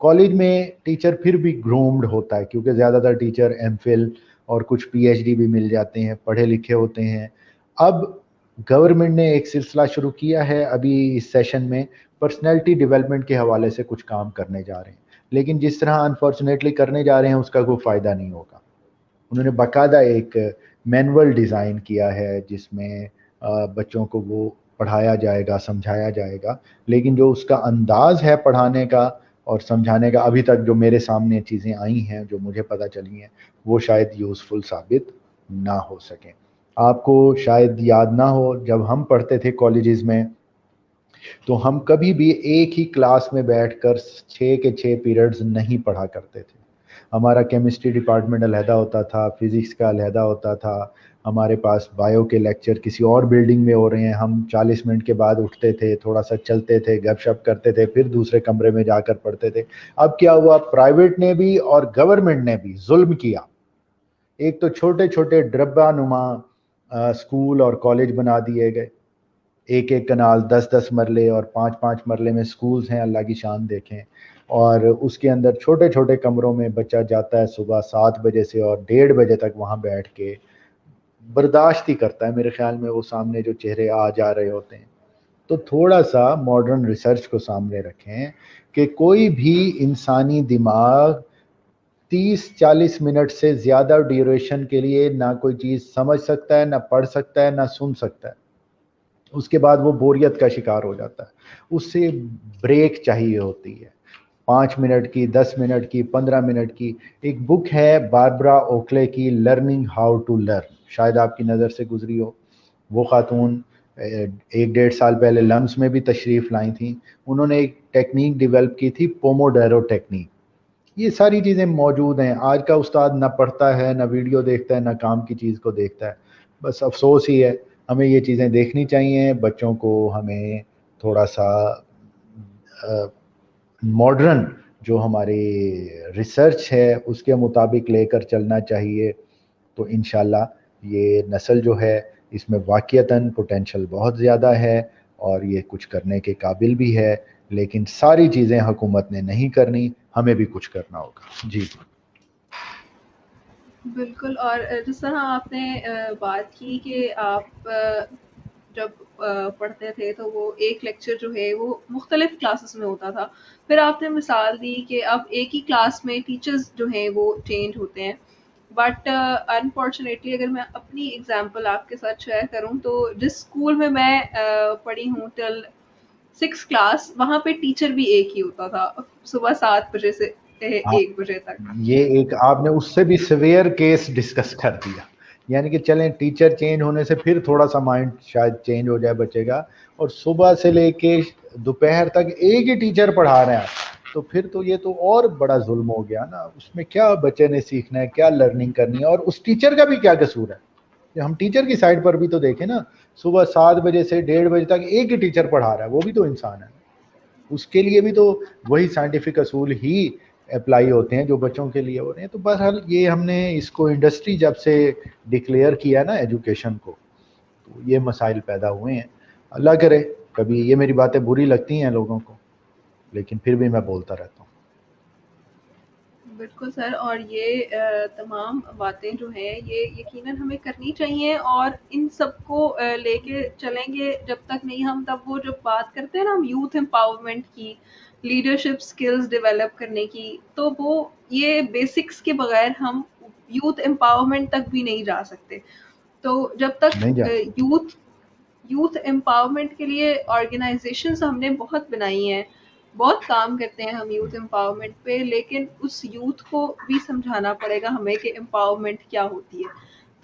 کالج میں ٹیچر پھر بھی گرومڈ ہوتا ہے کیونکہ زیادہ تر ٹیچر ایم فل اور کچھ پی ایچ ڈی بھی مل جاتے ہیں, پڑھے لکھے ہوتے ہیں. اب گورنمنٹ نے ایک سلسلہ شروع کیا ہے ابھی اس سیشن میں, پرسنالٹی ڈیولپمنٹ کے حوالے سے کچھ کام کرنے جا رہے ہیں, لیکن جس طرح انفارچونیٹلی کرنے جا رہے ہیں اس کا کوئی فائدہ نہیں ہوگا. انہوں نے باقاعدہ ایک مینول ڈیزائن کیا ہے جس میں بچوں کو وہ پڑھایا جائے گا, سمجھایا جائے گا, لیکن جو اس کا انداز ہے پڑھانے کا اور سمجھانے کا ابھی تک جو میرے سامنے چیزیں آئی ہیں, جو مجھے پتہ چلی ہیں, وہ شاید یوزفل ثابت نہ ہو سکیں. آپ کو شاید یاد نہ ہو, جب ہم پڑھتے تھے کالجز میں تو ہم کبھی بھی ایک ہی کلاس میں بیٹھ کر 6 کے 6 پیریڈز نہیں پڑھا کرتے تھے. ہمارا کیمسٹری ڈپارٹمنٹ علیحدہ ہوتا تھا, فزکس کا علیحدہ ہوتا تھا, ہمارے پاس بایو کے لیکچر کسی اور بلڈنگ میں ہو رہے ہیں, ہم 40 منٹ کے بعد اٹھتے تھے, تھوڑا سا چلتے تھے, گپ شپ کرتے تھے, پھر دوسرے کمرے میں جا کر پڑھتے تھے. اب کیا ہوا, پرائیویٹ نے بھی اور گورنمنٹ نے بھی ظلم کیا. ایک تو چھوٹے چھوٹے ڈربہ نما اسکول اور کالج بنا دیے گئے, ایک ایک کنال 10 مرلے اور 5 مرلے میں سکولز ہیں, اللہ کی شان دیکھیں. اور اس کے اندر چھوٹے چھوٹے کمروں میں بچہ جاتا ہے صبح 7 بجے سے اور 1:30 بجے تک وہاں بیٹھ کے برداشت ہی کرتا ہے. میرے خیال میں وہ سامنے جو چہرے آ جا رہے ہوتے ہیں. تو تھوڑا سا ماڈرن ریسرچ کو سامنے رکھیں کہ کوئی بھی انسانی دماغ 30-40 منٹ سے زیادہ ڈیوریشن کے لیے نہ کوئی چیز سمجھ سکتا ہے, نہ پڑھ سکتا ہے, نہ سن سکتا ہے. اس کے بعد وہ بوریت کا شکار ہو جاتا ہے. اس سے بریک چاہیے ہوتی ہے, 5 منٹ کی, 10 منٹ کی, 15 منٹ کی. ایک بک ہے باربرا اوکلے کی, لرننگ ہاؤ ٹو لرن, شاید آپ کی نظر سے گزری ہو. وہ خاتون 1-1.5 سال پہلے لمس میں بھی تشریف لائی تھیں. انہوں نے ایک ٹیکنیک ڈیولپ کی تھی, پوموڈیرو ٹیکنیک. یہ ساری چیزیں موجود ہیں. آج کا استاد نہ پڑھتا ہے, نہ ویڈیو دیکھتا ہے, نہ کام کی چیز کو دیکھتا ہے. بس افسوس ہی ہے. ہمیں یہ چیزیں دیکھنی چاہیے. بچوں کو ہمیں تھوڑا سا ماڈرن جو ہماری ریسرچ ہے اس کے مطابق لے کر چلنا چاہیے. تو انشاءاللہ یہ نسل جو ہے اس میں واقعتاً پوٹینشل بہت زیادہ ہے اور یہ کچھ کرنے کے قابل بھی ہے, لیکن ساری چیزیں حکومت نے نہیں کرنی, ہمیں بھی کچھ کرنا ہوگا. جی بالکل. اور جس طرح آپ نے بات کی کہ آپ جب پڑھتے تھے تو وہ ایک لیکچر جو ہے وہ مختلف کلاسز میں ہوتا تھا. پھر آپ نے مثال دی کہ اب ایک ہی کلاس میں ٹیچرز جو ہیں وہ چینج ہوتے ہیں. بٹ انفارچونیٹلی اگر میں اپنی اگزامپل آپ کے ساتھ شیئر کروں تو جس اسکول میں میں پڑھی ہوں ٹل 6 کلاس, وہاں پہ ٹیچر بھی ایک ہی ہوتا تھا, صبح 7 بجے سے ہاں, 1 بجے تک. یہ ایک آپ نے اس سے بھی سیویئر کیس ڈسکس کر دیا. یعنی کہ چلیں ٹیچر چینج ہونے سے پھر تھوڑا سا مائنڈ شاید چینج ہو جائے بچے کا, اور صبح سے لے کے دوپہر تک ایک ہی ٹیچر پڑھا رہے ہیں, تو پھر تو یہ تو اور بڑا ظلم ہو گیا نا. اس میں کیا بچے نے سیکھنا ہے, کیا لرننگ کرنی ہے, اور اس ٹیچر کا بھی کیا قصور ہے. ہم ٹیچر کی سائڈ پر بھی تو دیکھیں نا, صبح 7 بجے سے 1:30 بجے تک ایک ہی ٹیچر پڑھا رہا ہے, وہ بھی تو انسان ہے. اس کے لیے بھی تو وہی سائنٹیفک اصول ہی اپلائی ہوتے ہیں جو بچوں کے لیے ہو رہے ہیں. تو بہرحال یہ ہم نے اس کو انڈسٹری جب سے ڈکلیئر کیا نا ایجوکیشن کو, تو یہ مسائل پیدا ہوئے ہیں. اللہ کرے کبھی یہ میری باتیں بری لگتی ہیں لوگوں کو, لیکن پھر بھی میں بولتا رہتا ہوں. بالکل سر. اور یہ تمام باتیں جو ہیں یہ یقیناً ہمیں کرنی چاہیے, اور ان سب کو لے کے چلیں گے جب تک نہیں ہم, تب وہ جب بات کرتے ہیں نا ہم یوتھ امپاورمنٹ کی, لیڈرشپ سکلز ڈیولپ کرنے کی, تو وہ یہ بیسکس کے بغیر ہم یوتھ امپاورمنٹ تک بھی نہیں جا سکتے. تو جب تک نہیں جا یوتھ امپاورمنٹ کے لیے آرگنائزیشنز ہم نے بہت بنائی ہیں, بہت کام کرتے ہیں ہم یوتھ امپاورمنٹ پہ, لیکن اس یوتھ کو بھی سمجھانا پڑے گا ہمیں کہ امپاورمنٹ کیا ہوتی ہے.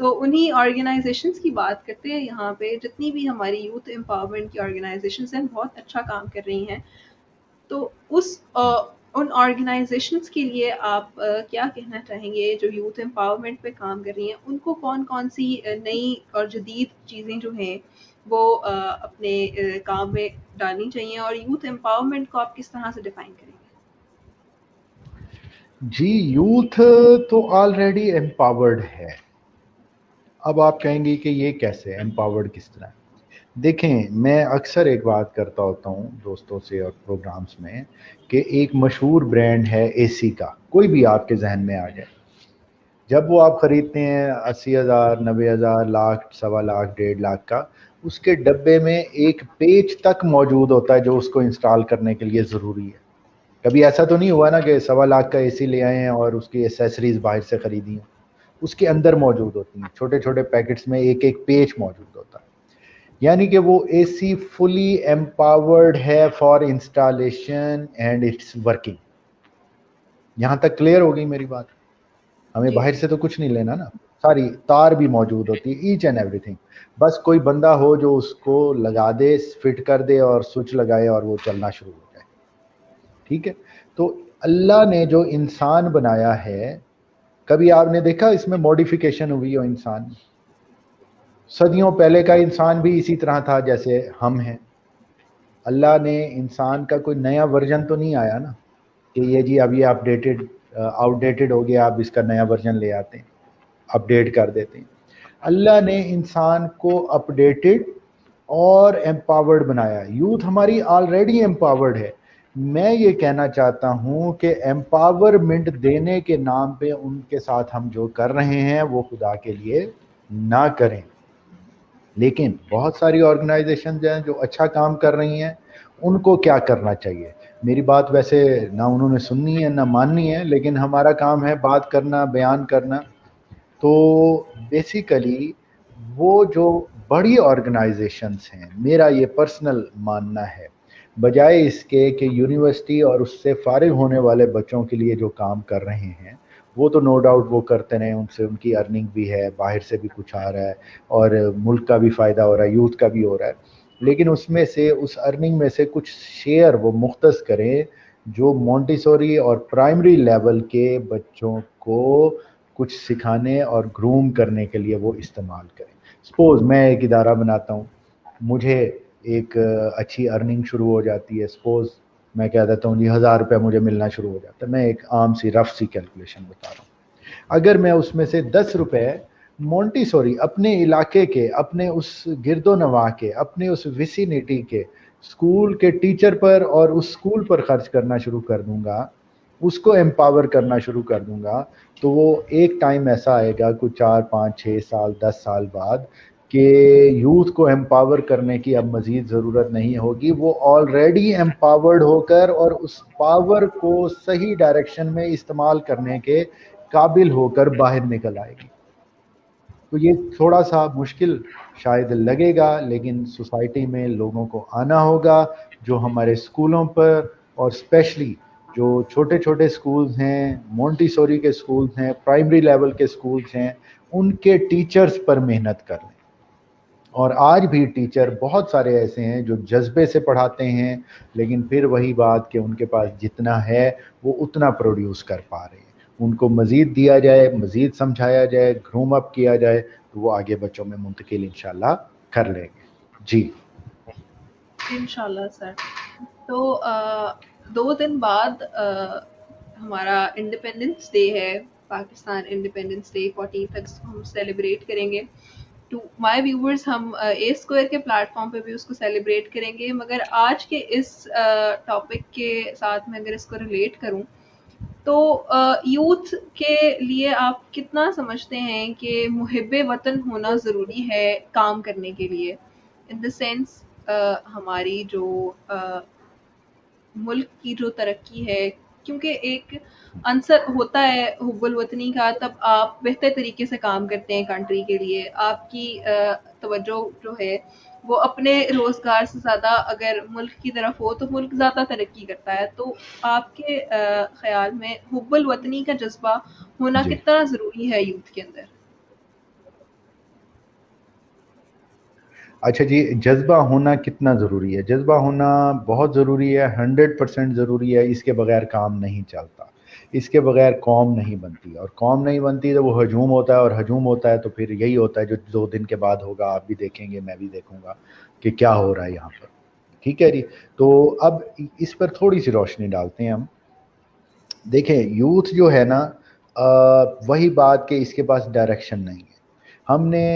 تو انہی آرگنائزیشنز کی بات کرتے ہیں یہاں پہ, جتنی بھی ہماری یوتھ امپاورمنٹ کی آرگنائزیشنز ہیں بہت اچھا کام کر رہی ہیں. تو ان آرگنائزیشنز کے لیے آپ کیا کہنا چاہیں گے جو یوتھ امپاورمنٹ پہ کام کر رہی ہیں, ان کو کون کون سی نئی اور جدید چیزیں جو ہیں وہ اپنے کام میں ڈالنی چاہیے, اور یوتھ امپاورمنٹ کو آپ کس طرح سے ڈیفائن کریں گے؟ جی, یوتھ تو آلریڈی امپاورڈ ہے. اب آپ کہیں گے کہ یہ کیسے امپاورڈ کس طرح؟ دیکھیں میں اکثر ایک بات کرتا ہوتا ہوں دوستوں سے اور پروگرامز میں کہ ایک مشہور برانڈ ہے اے سی کا، کوئی بھی آپ کے ذہن میں آ جائے، جب وہ آپ خریدتے ہیں 80,000 90,000 لاکھ 1.25 لاکھ 1.5 لاکھ کا، اس کے ڈبے میں ایک پیچ تک موجود ہوتا ہے جو اس کو انسٹال کرنے کے لیے ضروری ہے۔ کبھی ایسا تو نہیں ہوا نا کہ 1.25 لاکھ کا اے سی لے آئے ہیں اور اس کی ایسیسریز باہر سے خریدی ہیں؟ اس کے اندر موجود ہوتی ہیں چھوٹے چھوٹے پیکٹس میں ایک ایک پیچ موجود ہوتا ہے، یعنی کہ وہ اے سی فلی ایمپاورڈ ہے for installation and it's working. یہاں تک کلیئر ہو گئی میری بات؟ ہمیں جی باہر سے تو کچھ نہیں لینا نا، ساری تار بھی موجود ہوتی ہے، ایچ اینڈ ایوری تھنگ، بس کوئی بندہ ہو جو اس کو لگا دے، فٹ کر دے اور سوئچ لگائے اور وہ چلنا شروع ہو جائے، ٹھیک ہے؟ تو اللہ نے جو انسان بنایا ہے، کبھی آپ نے دیکھا اس میں موڈیفیکیشن ہوئی ہو انسان میں؟ صدیوں پہلے کا انسان بھی اسی طرح تھا جیسے ہم ہیں۔ اللہ نے انسان کا کوئی نیا ورژن تو نہیں آیا نا کہ یہ جی اب یہ آؤٹ ڈیٹڈ ہو گیا، اب اس کا نیا ورژن لے آتے ہیں، اپڈیٹ کر دیتے ہیں۔ اللہ نے انسان کو اپڈیٹڈ اور ایمپاورڈ بنایا۔ یوتھ ہماری آلریڈی ایمپاورڈ ہے۔ میں یہ کہنا چاہتا ہوں کہ ایمپاورمنٹ دینے کے نام پہ ان کے ساتھ ہم جو کر رہے ہیں وہ خدا کے لیے نہ کریں۔ لیکن بہت ساری آرگنائزیشنز ہیں جو اچھا کام کر رہی ہیں، ان کو کیا کرنا چاہیے؟ میری بات ویسے نہ انہوں نے سننی ہے نہ ماننی ہے، لیکن ہمارا کام ہے بات کرنا، بیان کرنا۔ تو بیسیکلی وہ جو بڑی آرگنائزیشنز ہیں، میرا یہ پرسنل ماننا ہے، بجائے اس کے کہ یونیورسٹی اور اس سے فارغ ہونے والے بچوں کے لیے جو کام کر رہے ہیں، وہ تو نو ڈاؤٹ وہ کرتے رہیں، ان سے ان کی ارننگ بھی ہے، باہر سے بھی کچھ آ رہا ہے اور ملک کا بھی فائدہ ہو رہا ہے، یوتھ کا بھی ہو رہا ہے، لیکن اس میں سے اس ارننگ میں سے کچھ شیئر وہ مختص کریں جو مونٹیسوری اور پرائمری لیول کے بچوں کو کچھ سکھانے اور گروم کرنے کے لیے وہ استعمال کریں۔ سپوز میں ایک ادارہ بناتا ہوں، مجھے ایک اچھی ارننگ شروع ہو جاتی ہے، سپوز میں کہہ دیتا ہوں جی 1,000 روپے مجھے ملنا شروع ہو جاتا ہے، میں ایک عام سی رف سی کیلکولیشن بتا رہا ہوں۔ اگر میں اس میں سے 10 روپے مونٹیسوری اپنے علاقے کے، اپنے اس گرد و نواح کے، اپنے اس ویسینٹی کے اسکول کے ٹیچر پر اور اس اسکول پر خرچ کرنا شروع کر دوں گا، اس کو ایمپاور کرنا شروع کر دوں گا، تو وہ ایک ٹائم ایسا آئے گا کوئی 4 5 6 سال 10 سال بعد کہ یوتھ کو ایمپاور کرنے کی اب مزید ضرورت نہیں ہوگی، وہ آلریڈی ایمپاورڈ ہو کر اور اس پاور کو صحیح ڈائریکشن میں استعمال کرنے کے قابل ہو کر باہر نکل آئے گی۔ تو یہ تھوڑا سا مشکل شاید لگے گا، لیکن سوسائٹی میں لوگوں کو آنا ہوگا، جو ہمارے اسکولوں پر اور اسپیشلی جو چھوٹے چھوٹے سکولز ہیں، مونٹیسوری کے سکولز ہیں، پرائمری لیول کے سکولز ہیں، ان کے ٹیچرز پر محنت کر لیں۔ اور آج بھی ٹیچر بہت سارے ایسے ہیں جو جذبے سے پڑھاتے ہیں، لیکن پھر وہی بات کہ ان کے پاس جتنا ہے وہ اتنا پروڈیوس کر پا رہے ہیں۔ ان کو مزید دیا جائے، مزید سمجھایا جائے، گروم اپ کیا جائے تو وہ آگے بچوں میں منتقل انشاءاللہ کر لیں گے۔ جی انشاءاللہ سر۔ تو 2 دن بعد ہمارا انڈیپینڈنس ڈے ہے، پاکستان انڈیپینڈنس ڈے 14 اگست ہم سیلیبریٹ کریں گے۔ ٹو مائی ویورز، ہم اے اسکوائر کے پلیٹ فارم پہ بھی اس کو سیلیبریٹ کریں گے، مگر آج کے اس ٹاپک کے ساتھ میں اگر اس کو ریلیٹ کروں تو یوتھ کے لیے آپ کتنا سمجھتے ہیں کہ محب وطن ہونا ضروری ہے کام کرنے کے لیے؟ ان دا سینس ہماری جو ملک کی جو ترقی ہے، کیونکہ ایک عنصر ہوتا ہے حب الوطنی کا، تب آپ بہتر طریقے سے کام کرتے ہیں کنٹری کے لیے، آپ کی توجہ جو ہے وہ اپنے روزگار سے زیادہ اگر ملک کی طرف ہو تو ملک زیادہ ترقی کرتا ہے۔ تو آپ کے خیال میں حب الوطنی کا جذبہ ہونا جی کتنا ضروری ہے یوتھ کے اندر؟ اچھا جی، جذبہ ہونا کتنا ضروری ہے؟ جذبہ ہونا بہت ضروری ہے، 100% ضروری ہے۔ اس کے بغیر کام نہیں چلتا، اس کے بغیر قوم نہیں بنتی، اور قوم نہیں بنتی تو وہ ہجوم ہوتا ہے، اور ہجوم ہوتا ہے تو پھر یہی ہوتا ہے جو 2 دن کے بعد ہوگا، آپ بھی دیکھیں گے، میں بھی دیکھوں گا کہ کیا ہو رہا ہے یہاں پر۔ ٹھیک ہے جی، تو اب اس پر تھوڑی سی روشنی ڈالتے ہیں ہم۔ دیکھیں یوتھ جو ہے نا، وہی بات کہ اس کے پاس ڈائریکشن نہیں ہے۔ ہم نے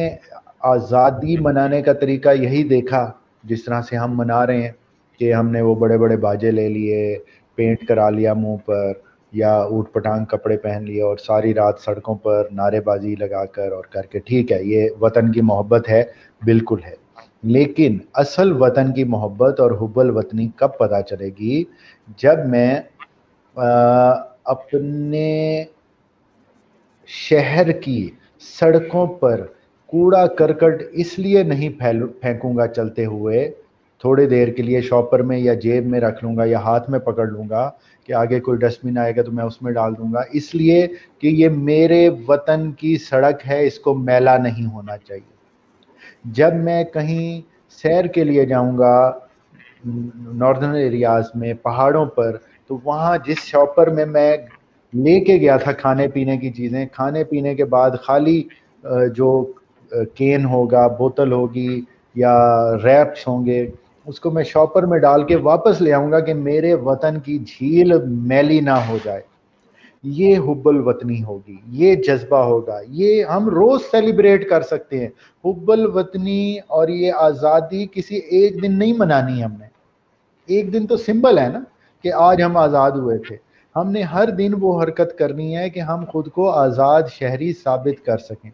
آزادی منانے کا طریقہ یہی دیکھا جس طرح سے ہم منا رہے ہیں کہ ہم نے وہ بڑے بڑے باجے لے لیے, پینٹ کرا لیا منہ پر, یا اوٹ پٹانگ کپڑے پہن لیے اور ساری رات سڑکوں پر نعرے بازی لگا کر اور کر کے, ٹھیک ہے یہ وطن کی محبت ہے, بالکل ہے, لیکن اصل وطن کی محبت اور حب الوطنی کب پتہ چلے گی؟ جب میں اپنے شہر کی سڑکوں پر کوڑا کرکٹ اس لیے نہیں پھینکوں گا چلتے ہوئے, تھوڑے دیر کے لیے شاپر میں یا جیب میں رکھ لوں گا یا ہاتھ میں پکڑ لوں گا کہ آگے کوئی ڈسٹ بن آئے گا تو میں اس میں ڈال دوں گا, اس لیے کہ یہ میرے وطن کی سڑک ہے, اس کو میلا نہیں ہونا چاہیے. جب میں کہیں سیر کے لیے جاؤں گا ناردرن ایریاز میں پہاڑوں پر, تو وہاں جس شاپر میں لے کے گیا تھا کھانے پینے کی چیزیں, کھانے پینے کے بعد خالی جو کین ہوگا, بوتل ہوگی یا ریپس ہوں گے, اس کو میں شاپر میں ڈال کے واپس لے آؤں گا کہ میرے وطن کی جھیل میلی نہ ہو جائے. یہ حب الوطنی ہوگی, یہ جذبہ ہوگا, یہ ہم روز سیلیبریٹ کر سکتے ہیں. حب الوطنی اور یہ آزادی کسی ایک دن نہیں منانی, ہم نے ایک دن تو سمبل ہے نا کہ آج ہم آزاد ہوئے تھے. ہم نے ہر دن وہ حرکت کرنی ہے کہ ہم خود کو آزاد شہری ثابت کر سکیں.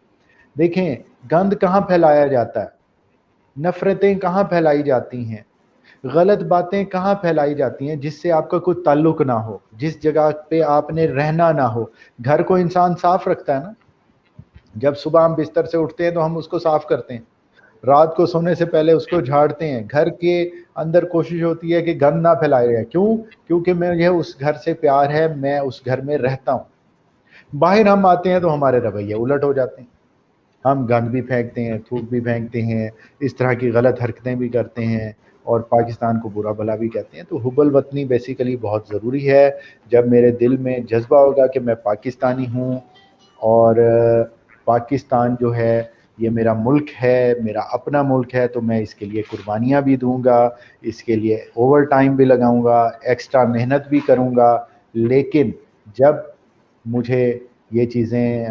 دیکھیں گند کہاں پھیلایا جاتا ہے, نفرتیں کہاں پھیلائی جاتی ہیں, غلط باتیں کہاں پھیلائی جاتی ہیں جس سے آپ کا کوئی تعلق نہ ہو, جس جگہ پہ آپ نے رہنا نہ ہو. گھر کو انسان صاف رکھتا ہے نا, جب صبح ہم بستر سے اٹھتے ہیں تو ہم اس کو صاف کرتے ہیں, رات کو سونے سے پہلے اس کو جھاڑتے ہیں. گھر کے اندر کوشش ہوتی ہے کہ گند نہ پھیلایا جائے, کیوں؟ کیونکہ مجھے اس گھر سے پیار ہے, میں اس گھر میں رہتا ہوں. باہر ہم آتے ہیں تو ہمارے رویے الٹ ہو جاتے ہیں, ہم گند بھی پھینکتے ہیں, تھوک بھی پھینکتے ہیں, اس طرح کی غلط حرکتیں بھی کرتے ہیں اور پاکستان کو برا بھلا بھی کہتے ہیں. تو حب الوطنی بیسیکلی بہت ضروری ہے. جب میرے دل میں جذبہ ہوگا کہ میں پاکستانی ہوں اور پاکستان جو ہے یہ میرا ملک ہے, میرا اپنا ملک ہے, تو میں اس کے لیے قربانیاں بھی دوں گا, اس کے لیے اوور ٹائم بھی لگاؤں گا, ایکسٹرا محنت بھی کروں گا. لیکن جب مجھے یہ چیزیں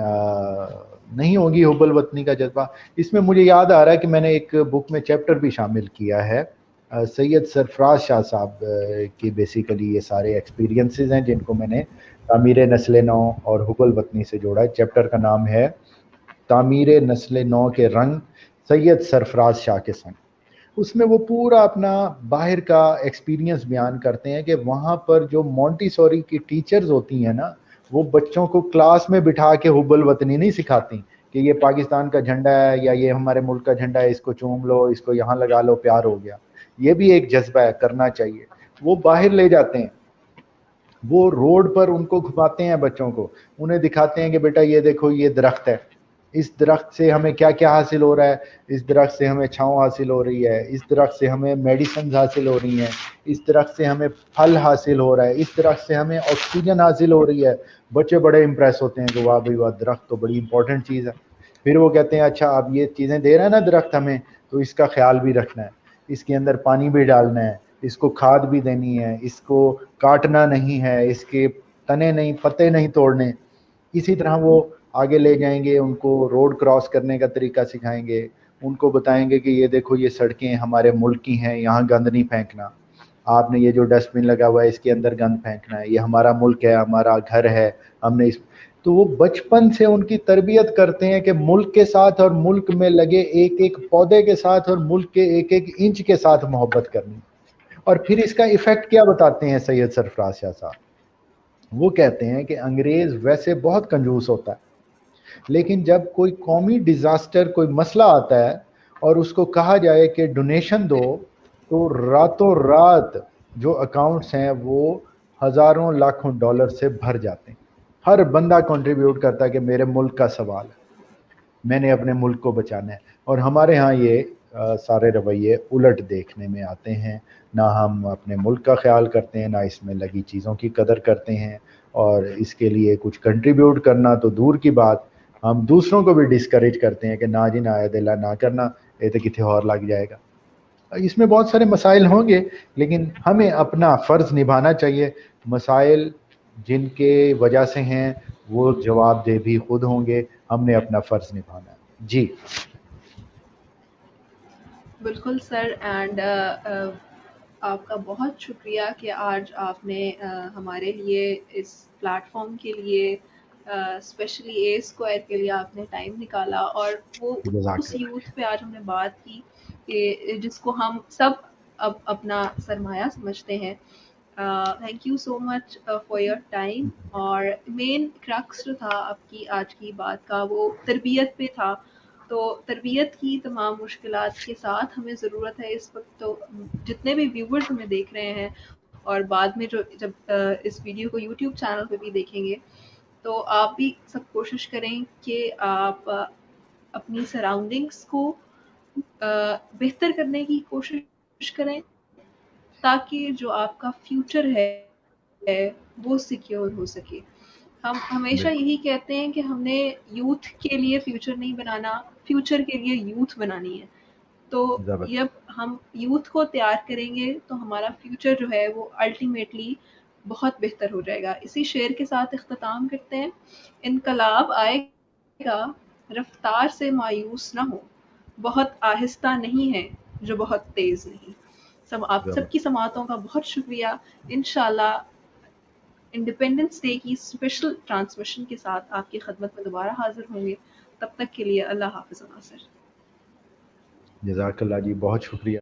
نہیں ہوگی حب الوطنی کا جذبہ. اس میں مجھے یاد آ رہا ہے کہ میں نے ایک بک میں چیپٹر بھی شامل کیا ہے, سید سرفراز شاہ صاحب کی بیسیکلی یہ سارے ایکسپیرینسز ہیں جن کو میں نے تعمیر نسل نو اور حب الوطنی سے جوڑا ہے. چیپٹر کا نام ہے تعمیر نسل نو کے رنگ سید سرفراز شاہ کے سنگ. اس میں وہ پورا اپنا باہر کا ایکسپیرینس بیان کرتے ہیں کہ وہاں پر جو مونٹی سوری کی ٹیچرز ہوتی ہیں نا, وہ بچوں کو کلاس میں بٹھا کے حب الوطنی نہیں سکھاتی کہ یہ پاکستان کا جھنڈا ہے یا یہ ہمارے ملک کا جھنڈا ہے, اس کو چوم لو, اس کو یہاں لگا لو, پیار ہو گیا. یہ بھی ایک جذبہ ہے, کرنا چاہیے. وہ باہر لے جاتے ہیں, وہ روڈ پر ان کو گھماتے ہیں بچوں کو, انہیں دکھاتے ہیں کہ بیٹا یہ دیکھو یہ درخت ہے, اس درخت سے ہمیں کیا کیا حاصل ہو رہا ہے, اس درخت سے ہمیں چھاؤں حاصل ہو رہی ہے, اس درخت سے ہمیں میڈیسنز حاصل ہو رہی ہیں, اس درخت سے ہمیں پھل حاصل ہو رہا ہے, اس درخت سے ہمیں آکسیجن حاصل ہو رہی ہے. بچے بڑے امپریس ہوتے ہیں کہ واہ بھائی واہ, درخت تو بڑی امپورٹنٹ چیز ہے. پھر وہ کہتے ہیں اچھا اب یہ چیزیں دے رہا ہے نا درخت ہمیں, تو اس کا خیال بھی رکھنا ہے, اس کے اندر پانی بھی ڈالنا ہے, اس کو کھاد بھی دینی ہے, اس کو کاٹنا نہیں ہے, اس کے تنے نہیں پتے نہیں توڑنے. اسی طرح وہ آگے لے جائیں گے, ان کو روڈ کراس کرنے کا طریقہ سکھائیں گے, ان کو بتائیں گے کہ یہ دیکھو یہ سڑکیں ہمارے ملک کی ہیں, یہاں گند نہیں پھینکنا, آپ نے یہ جو ڈسٹ بن لگا ہوا ہے اس کے اندر گند پھینکنا ہے, یہ ہمارا ملک ہے, ہمارا گھر ہے, ہم نے اس. تو وہ بچپن سے ان کی تربیت کرتے ہیں کہ ملک کے ساتھ اور ملک میں لگے ایک ایک پودے کے ساتھ اور ملک کے ایک ایک انچ کے ساتھ محبت کرنی. اور پھر اس کا ایفیکٹ کیا بتاتے ہیں سید سرفراز شاہ صاحب, وہ کہتے ہیں کہ انگریز ویسے بہت کنجوس ہوتا ہے, لیکن جب کوئی قومی ڈیزاسٹر, کوئی مسئلہ آتا ہے اور اس کو کہا جائے کہ ڈونیشن دو, تو راتوں رات جو اکاؤنٹس ہیں وہ ہزاروں لاکھوں ڈالر سے بھر جاتے ہیں. ہر بندہ کنٹریبیوٹ کرتا ہے کہ میرے ملک کا سوال ہے, میں نے اپنے ملک کو بچانا ہے. اور ہمارے ہاں یہ سارے رویے الٹ دیکھنے میں آتے ہیں, نہ ہم اپنے ملک کا خیال کرتے ہیں, نہ اس میں لگی چیزوں کی قدر کرتے ہیں, اور اس کے لیے کچھ کنٹریبیوٹ کرنا تو دور کی بات, ہم دوسروں کو بھی ڈسکریج کرتے ہیں کہ نہ جی نہ دلہ نہ کرنا, یہ تو کتنے اور لگ جائے گا. اس میں بہت سارے مسائل ہوں گے, لیکن ہمیں اپنا فرض نبھانا چاہیے. مسائل جن کے وجہ سے ہیں وہ جواب دہ بھی خود ہوں گے, ہم نے اپنا فرض نبھانا ہے. جی بالکل سر. اینڈ آپ کا بہت شکریہ کہ آج آپ نے ہمارے لیے اس پلیٹ فارم کے لیے اسپیشلی اے اسکوائر کے لیے آپ نے ٹائم نکالا، اور وہ جزاک اس اللہ یوتھ پہ آج ہم نے بات کی کہ جس کو ہم سب اب اپنا سرمایہ سمجھتے ہیں. Thank you so much for your time. اور مین کرکس جو تھا آپ کی آج کی بات کا وہ تربیت پہ تھا. تو تربیت کی تمام مشکلات کے ساتھ ہمیں ضرورت ہے اس وقت. تو جتنے بھی ویورز ہمیں دیکھ رہے ہیں اور بعد میں جو جب اس ویڈیو کو یوٹیوب چینل پہ بھی دیکھیں گے، تو آپ بھی سب کوشش کریں کہ آپ اپنی سراؤنڈنگس کو بہتر کرنے کی کوشش کریں، تاکہ جو آپ کا فیوچر ہے وہ سیکیور ہو سکے. ہم ہمیشہ بالکل یہی کہتے ہیں کہ ہم نے یوتھ کے لیے فیوچر نہیں بنانا، فیوچر کے لیے یوتھ بنانی ہے. تو زبردست. جب ہم یوتھ کو تیار کریں گے تو ہمارا فیوچر جو ہے وہ الٹیمیٹلی بہت بہتر ہو جائے گا. اسی شعر کے ساتھ اختتام کرتے ہیں. انقلاب آئے گا، رفتار سے مایوس نہ ہو، بہت آہستہ نہیں ہے جو بہت تیز نہیں. آپ سب کی زبردست. سماعتوں کا بہت شکریہ. انشاءاللہ انڈیپینڈنس ڈے کی اسپیشل ٹرانسمیشن کے ساتھ آپ کی خدمت میں دوبارہ حاضر ہوں گے. تب تک کے لیے اللہ حافظ ناصر. جزاک اللہ جی، بہت شکریہ.